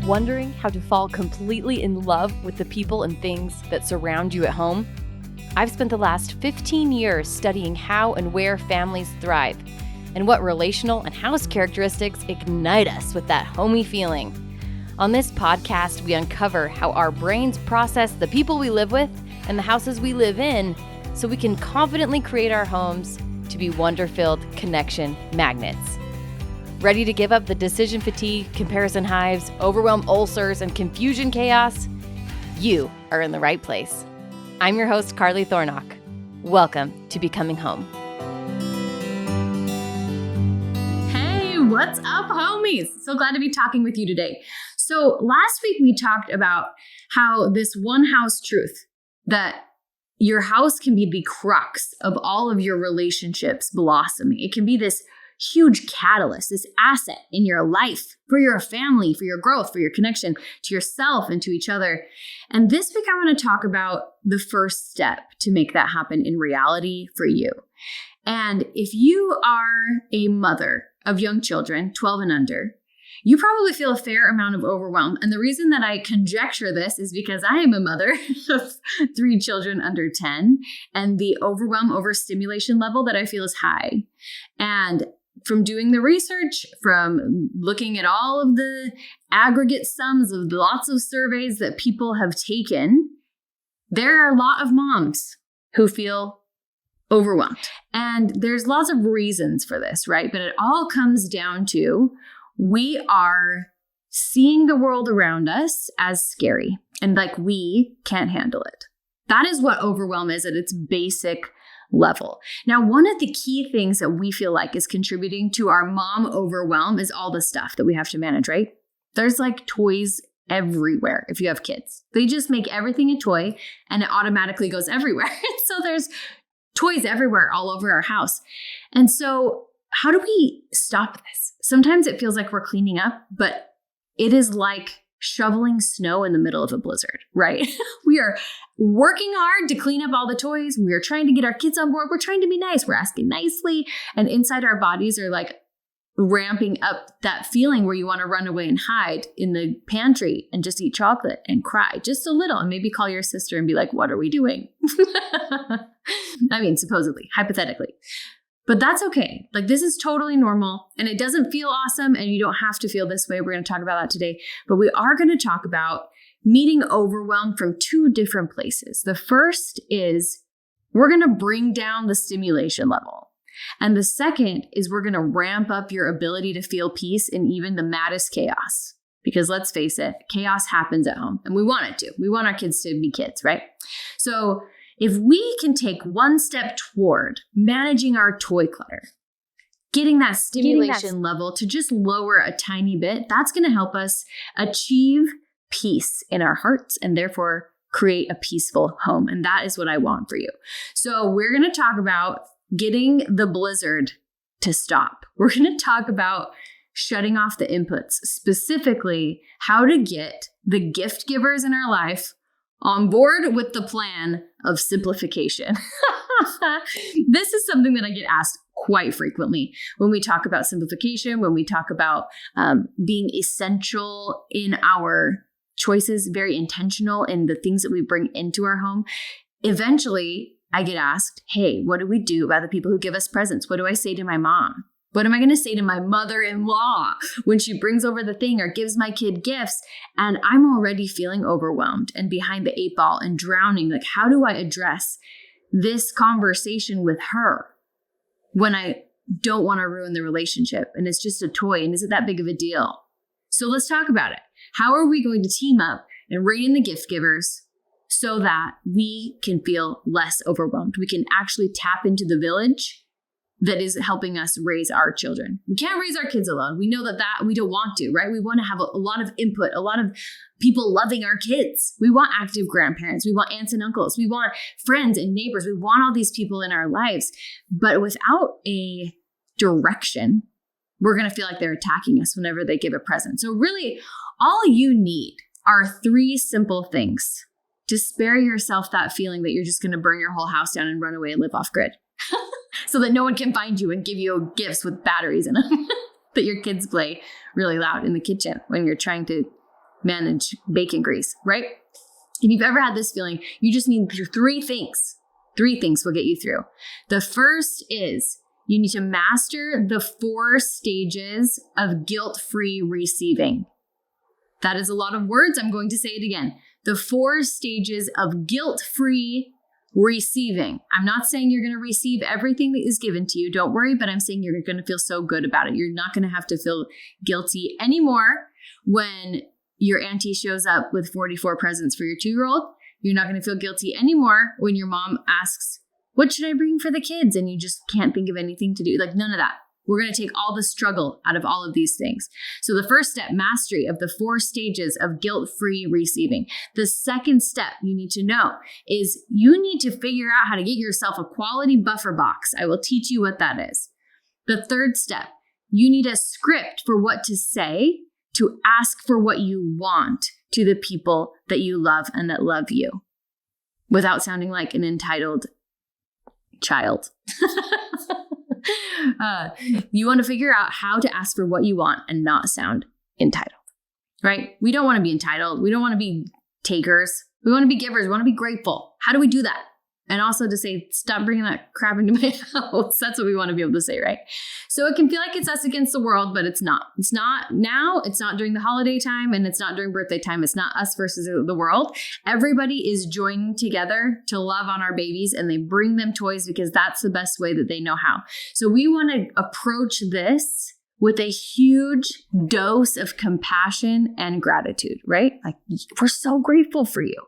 Wondering how to fall completely in love with the people and things that surround you at home? I've spent the last 15 years studying how and where families thrive and what relational and house characteristics ignite us with that homey feeling. On this podcast, we uncover how our brains process the people we live with and the houses we live in so we can confidently create our homes to be wonder-filled connection magnets. Ready to give up the decision fatigue, comparison hives, overwhelm ulcers, and confusion chaos? You are in the right place. I'm your host, Carly Thornock. Welcome to Becoming Home. Hey, what's up, homies? So glad to be talking with you today. So last week we talked about how this one house truth, that your house can be the crux of all of your relationships blossoming. It can be this huge catalyst, this asset in your life, for your family, for your growth, for your connection to yourself and to each other. And this week, I want to talk about the first step to make that happen in reality for you. And if you are a mother of young children, 12 and under, you probably feel a fair amount of overwhelm. And the reason that I conjecture this is because I am a mother of 3 children under 10, and the overstimulation level that I feel is high. And from doing the research, from looking at all of the aggregate sums of lots of surveys that people have taken, there are a lot of moms who feel overwhelmed. And there's lots of reasons for this, right? But it all comes down to we are seeing the world around us as scary and like we can't handle it. That is what overwhelm is at its basic level. Now, one of the key things that we feel like is contributing to our mom overwhelm is all the stuff that we have to manage, right? There's like toys everywhere if you have kids. They just make everything a toy and it automatically goes everywhere. So there's toys everywhere all over our house. And so how do we stop this? Sometimes it feels like we're cleaning up, but it is like shoveling snow in the middle of a blizzard, right? We are working hard to clean up all the toys. We are trying to get our kids on board. We're trying to be nice. We're asking nicely. And inside our bodies are like ramping up that feeling where you want to run away and hide in the pantry and just eat chocolate and cry just a little and maybe call your sister and be like, what are we doing? I mean, supposedly, hypothetically. But that's okay. Like, this is totally normal and it doesn't feel awesome and you don't have to feel this way. We're going to talk about that today. But we are going to talk about meeting overwhelm from 2 different places. The first is we're going to bring down the stimulation level. And the second is we're going to ramp up your ability to feel peace in even the maddest chaos. Because let's face it, chaos happens at home and we want it to. We want our kids to be kids, right? So if we can take one step toward managing our toy clutter, getting that stimulation level to just lower a tiny bit, that's going to help us achieve peace in our hearts and therefore create a peaceful home. And that is what I want for you. So we're going to talk about getting the blizzard to stop. We're going to talk about shutting off the inputs, specifically how to get the gift givers in our life on board with the plan of simplification. This is something that I get asked quite frequently when we talk about simplification, when we talk about being essential in our choices, very intentional in the things that we bring into our home. Eventually, I get asked, hey, what do we do about the people who give us presents? What do I say to my mom? What am I going to say to my mother-in-law when she brings over the thing or gives my kid gifts? And I'm already feeling overwhelmed and behind the 8 ball and drowning. Like, how do I address this conversation with her when I don't want to ruin the relationship and it's just a toy and is it that big of a deal? So let's talk about it. How are we going to team up and rein in the gift givers so that we can feel less overwhelmed? We can actually tap into the village that is helping us raise our children. We can't raise our kids alone. We know that we don't want to, right? We want to have a lot of input, a lot of people loving our kids. We want active grandparents. We want aunts and uncles. We want friends and neighbors. We want all these people in our lives. But without a direction, we're going to feel like they're attacking us whenever they give a present. So really, all you need are 3 simple things to spare yourself that feeling that you're just going to burn your whole house down and run away and live off grid. So that no one can find you and give you gifts with batteries in them that your kids play really loud in the kitchen when you're trying to manage bacon grease, right? If you've ever had this feeling, you just need 3 things. 3 things will get you through. The first is you need to master the 4 stages of guilt-free receiving. That is a lot of words. I'm going to say it again. The 4 stages of guilt-free receiving. I'm not saying you're going to receive everything that is given to you. Don't worry, but I'm saying you're going to feel so good about it. You're not going to have to feel guilty anymore when your auntie shows up with 44 presents for your 2-year-old. You're not going to feel guilty anymore when your mom asks, what should I bring for the kids? And you just can't think of anything to do. Like, none of that. We're going to take all the struggle out of all of these things. So the first step, mastery of the 4 stages of guilt-free receiving. The second step you need to know is you need to figure out how to get yourself a quality buffer box. I will teach you what that is. The third step, you need a script for what to say to ask for what you want to the people that you love and that love you without sounding like an entitled child. You want to figure out how to ask for what you want and not sound entitled, right? We don't want to be entitled. We don't want to be takers. We want to be givers. We want to be grateful. How do we do that? And also to say, stop bringing that crap into my house. That's what we want to be able to say, right? So it can feel like it's us against the world, but it's not. It's not now. It's not during the holiday time, and it's not during birthday time. It's not us versus the world. Everybody is joining together to love on our babies, and they bring them toys because that's the best way that they know how. So we want to approach this with a huge dose of compassion and gratitude, right? Like, we're so grateful for you.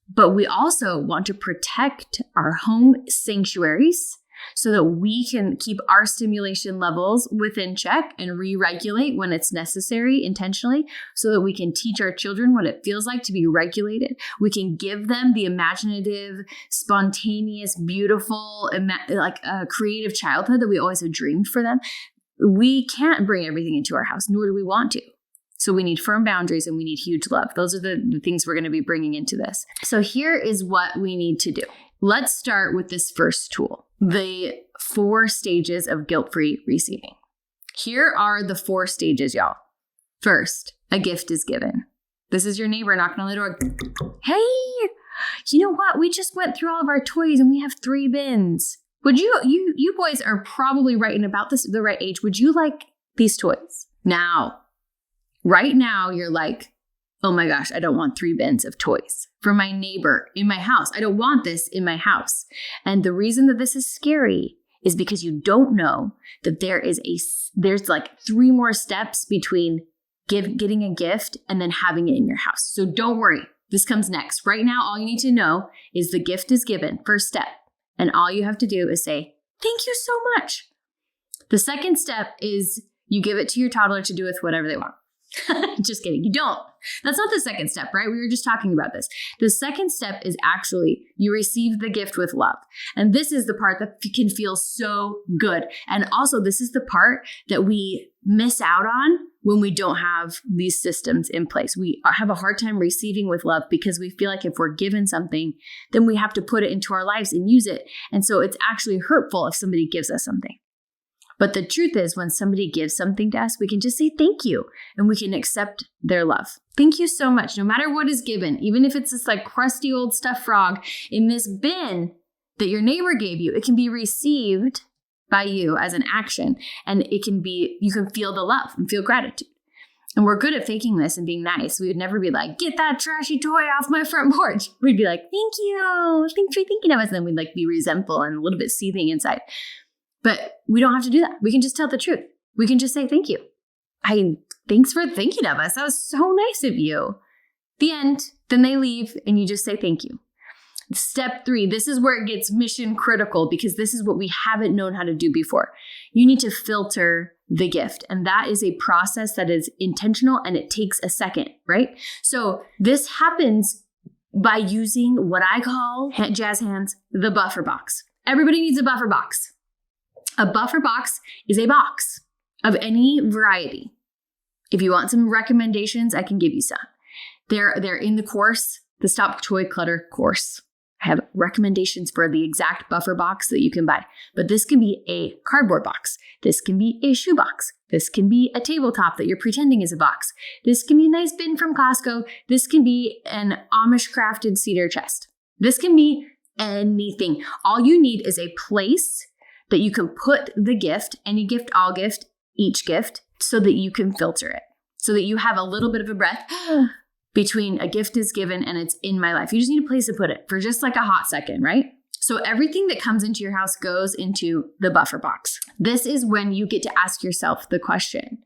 But we also want to protect our home sanctuaries so that we can keep our stimulation levels within check and re-regulate when it's necessary intentionally so that we can teach our children what it feels like to be regulated. We can give them the imaginative, spontaneous, beautiful, creative childhood that we always have dreamed for them. We can't bring everything into our house, nor do we want to. So we need firm boundaries and we need huge love. Those are the things we're going to be bringing into this. So here is what we need to do. Let's start with this first tool, the 4 stages of guilt-free receiving. Here are the 4 stages, y'all. First, a gift is given. This is your neighbor knocking on the door. Hey, you know what? We just went through all of our toys and we have 3 bins. Would you boys are probably right in about the right age. Would you like these toys? Now, right now, you're like, oh my gosh, I don't want 3 bins of toys for my neighbor in my house. I don't want this in my house. And the reason that this is scary is because you don't know that there's like 3 more steps between getting a gift and then having it in your house. So don't worry. This comes next. Right now, all you need to know is the gift is given, first step. And all you have to do is say, thank you so much. The second step is you give it to your toddler to do with whatever they want. Just kidding. You don't. That's not the second step, right? We were just talking about this. The second step is actually you receive the gift with love. And this is the part that can feel so good. And also, this is the part that we miss out on when we don't have these systems in place. We have a hard time receiving with love because we feel like if we're given something, then we have to put it into our lives and use it. And so it's actually hurtful if somebody gives us something. But the truth is, when somebody gives something to us, we can just say thank you and we can accept their love. Thank you so much. No matter what is given, even if it's this like crusty old stuffed frog in this bin that your neighbor gave you, it can be received by you as an action. And you can feel the love and feel gratitude. And we're good at faking this and being nice. We would never be like, get that trashy toy off my front porch. We'd be like, thank you. Thanks for thinking of us. And then we'd like be resentful and a little bit seething inside. But we don't have to do that. We can just tell the truth. We can just say, thank you. Thanks for thinking of us. That was so nice of you. The end. Then they leave and you just say, thank you. Step 3, this is where it gets mission critical because this is what we haven't known how to do before. You need to filter the gift. And that is a process that is intentional and it takes a second, right? So this happens by using what I call, jazz hands, the buffer box. Everybody needs a buffer box. A buffer box is a box of any variety. If you want some recommendations, I can give you some. They're in the course, the Stop Toy Clutter course. I have recommendations for the exact buffer box that you can buy. But this can be a cardboard box. This can be a shoe box. This can be a tabletop that you're pretending is a box. This can be a nice bin from Costco. This can be an Amish crafted cedar chest. This can be anything. All you need is a place that you can put the gift, any gift, all gift, each gift, so that you can filter it, so that you have a little bit of a breath between a gift is given and it's in my life. You just need a place to put it for just like a hot second, right? So everything that comes into your house goes into the buffer box. This is when you get to ask yourself the question,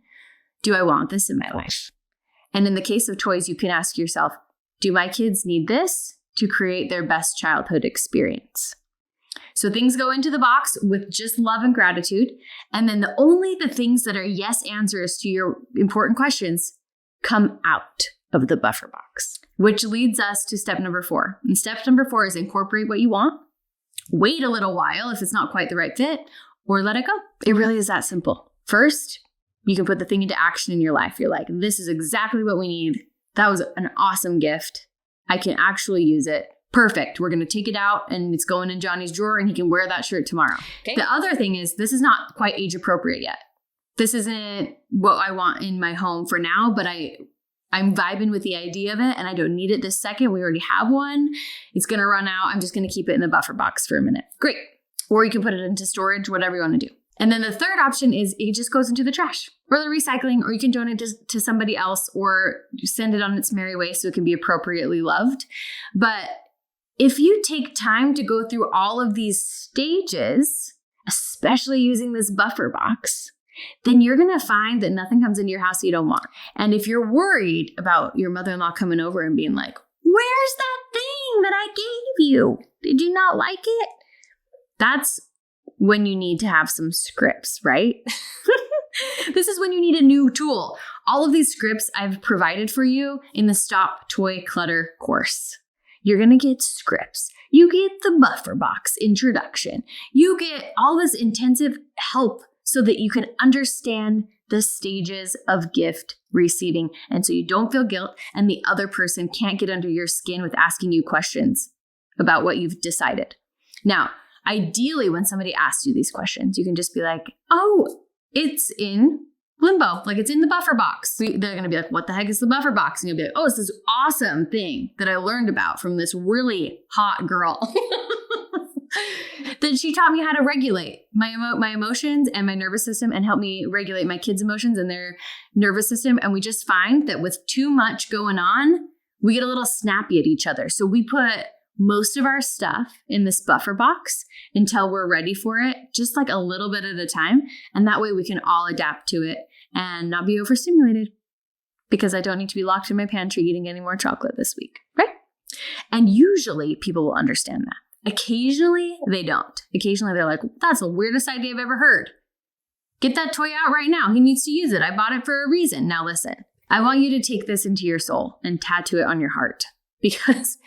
do I want this in my life? And in the case of toys, you can ask yourself, do my kids need this to create their best childhood experience? So things go into the box with just love and gratitude. And then only the things that are yes answers to your important questions come out of the buffer box, which leads us to step number 4. And step number 4 is incorporate what you want, wait a little while if it's not quite the right fit, or let it go. It really is that simple. First, you can put the thing into action in your life. You're like, this is exactly what we need. That was an awesome gift. I can actually use it. Perfect. We're going to take it out and it's going in Johnny's drawer and he can wear that shirt tomorrow. Okay. The other thing is this is not quite age appropriate yet. This isn't what I want in my home for now, but I'm vibing with the idea of it and I don't need it this second. We already have one. It's going to run out. I'm just going to keep it in the buffer box for a minute. Great. Or you can put it into storage, whatever you want to do. And then the third option is it just goes into the trash or the recycling, or you can donate to somebody else or send it on its merry way so it can be appropriately loved. But if you take time to go through all of these stages, especially using this buffer box, then you're going to find that nothing comes into your house you don't want. And if you're worried about your mother-in-law coming over and being like, where's that thing that I gave you? Did you not like it? That's when you need to have some scripts, right? This is when you need a new tool. All of these scripts I've provided for you in the Stop Toy Clutter course. You're going to get scripts. You get the buffer box introduction. You get all this intensive help so that you can understand the stages of gift receiving. And so you don't feel guilt and the other person can't get under your skin with asking you questions about what you've decided. Now, ideally, when somebody asks you these questions, you can just be like, oh, it's in limbo. Like it's in the buffer box. They're going to be like, what the heck is the buffer box? And you'll be like, oh, it's this awesome thing that I learned about from this really hot girl. Then she taught me how to regulate my emotions and my nervous system and help me regulate my kids' emotions and their nervous system. And we just find that with too much going on, we get a little snappy at each other. So we put most of our stuff in this buffer box until we're ready for it, just like a little bit at a time. And that way we can all adapt to it and not be overstimulated, because I don't need to be locked in my pantry eating any more chocolate this week, right? And usually people will understand that. Occasionally they don't. Occasionally they're like, that's the weirdest idea I've ever heard. Get that toy out right now. He needs to use it. I bought it for a reason. Now listen, I want you to take this into your soul and tattoo it on your heart, because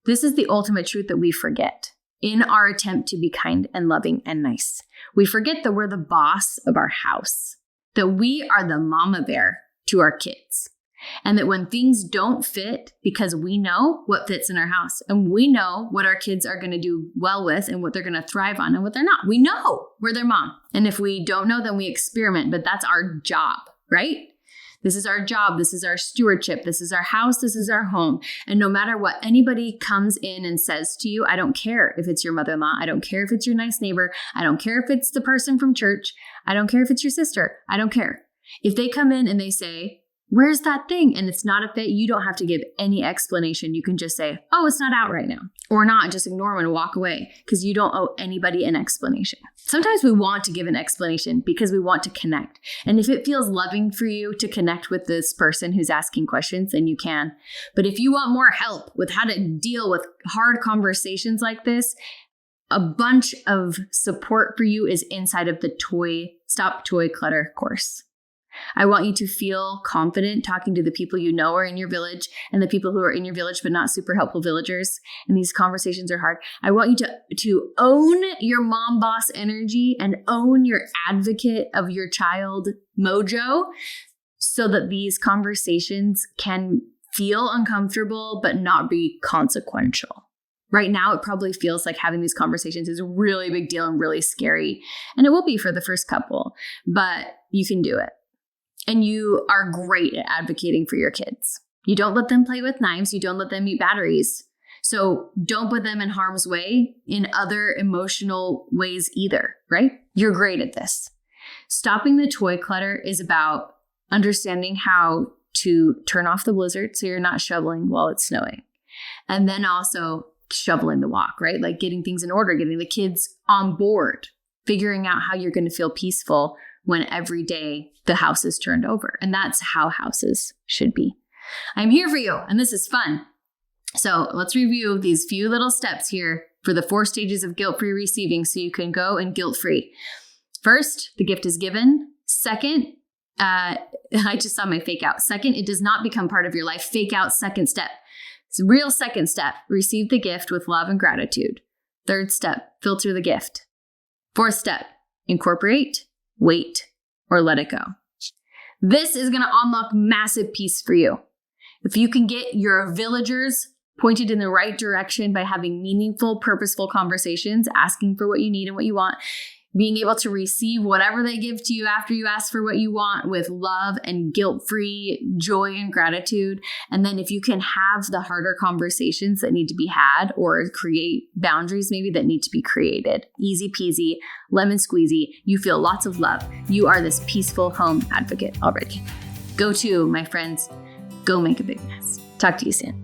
this is the ultimate truth that we forget in our attempt to be kind and loving and nice. We forget that we're the boss of our house, that we are the mama bear to our kids, and that when things don't fit, because we know what fits in our house and we know what our kids are going to do well with and what they're going to thrive on and what they're not. We know we're their mom. And if we don't know, then we experiment, but that's our job, right? This is our job. This is our stewardship. This is our house. This is our home. And no matter what anybody comes in and says to you, I don't care if it's your mother-in-law. I don't care if it's your nice neighbor. I don't care if it's the person from church. I don't care if it's your sister. I don't care. If they come in and they say, where's that thing? And it's not a fit, you don't have to give any explanation. You can just say, oh, it's not out right now. Or not, just ignore them and walk away, because you don't owe anybody an explanation. Sometimes we want to give an explanation because we want to connect. And if it feels loving for you to connect with this person who's asking questions, then you can. But if you want more help with how to deal with hard conversations like this, a bunch of support for you is inside of the Stop Toy Clutter course. I want you to feel confident talking to the people you know are in your village and the people who are in your village but not super helpful villagers. And these conversations are hard. I want you to own your mom boss energy and own your advocate of your child mojo, so that these conversations can feel uncomfortable but not be consequential, Right now, it probably feels like having these conversations is a really big deal and really scary. And it will be for the first couple, but you can do it. And you are great at advocating for your kids. You don't let them play with knives. You don't let them eat batteries. So don't put them in harm's way in other emotional ways either, right? You're great at this. Stopping the toy clutter is about understanding how to turn off the blizzard so you're not shoveling while it's snowing. And then also shoveling the walk, right? Like getting things in order, getting the kids on board, figuring out how you're going to feel peaceful when every day the house is turned over. And that's how houses should be. I'm here for you, and this is fun. So let's review these few little steps here for the 4 stages of guilt-free receiving so you can go and guilt-free. First, the gift is given. Second, I just saw my fake out. Second, it does not become part of your life. Fake out, second step. It's a real second step. Receive the gift with love and gratitude. Third step, filter the gift. Fourth step, incorporate, wait, or let it go. This is going to unlock massive peace for you. If you can get your villagers pointed in the right direction by having meaningful, purposeful conversations, asking for what you need and what you want, being able to receive whatever they give to you after you ask for what you want with love and guilt-free joy and gratitude. And then if you can have the harder conversations that need to be had or create boundaries maybe that need to be created, easy peasy, lemon squeezy, you feel lots of love. You are this peaceful home advocate already. Go to, my friends, go make a big mess. Talk to you soon.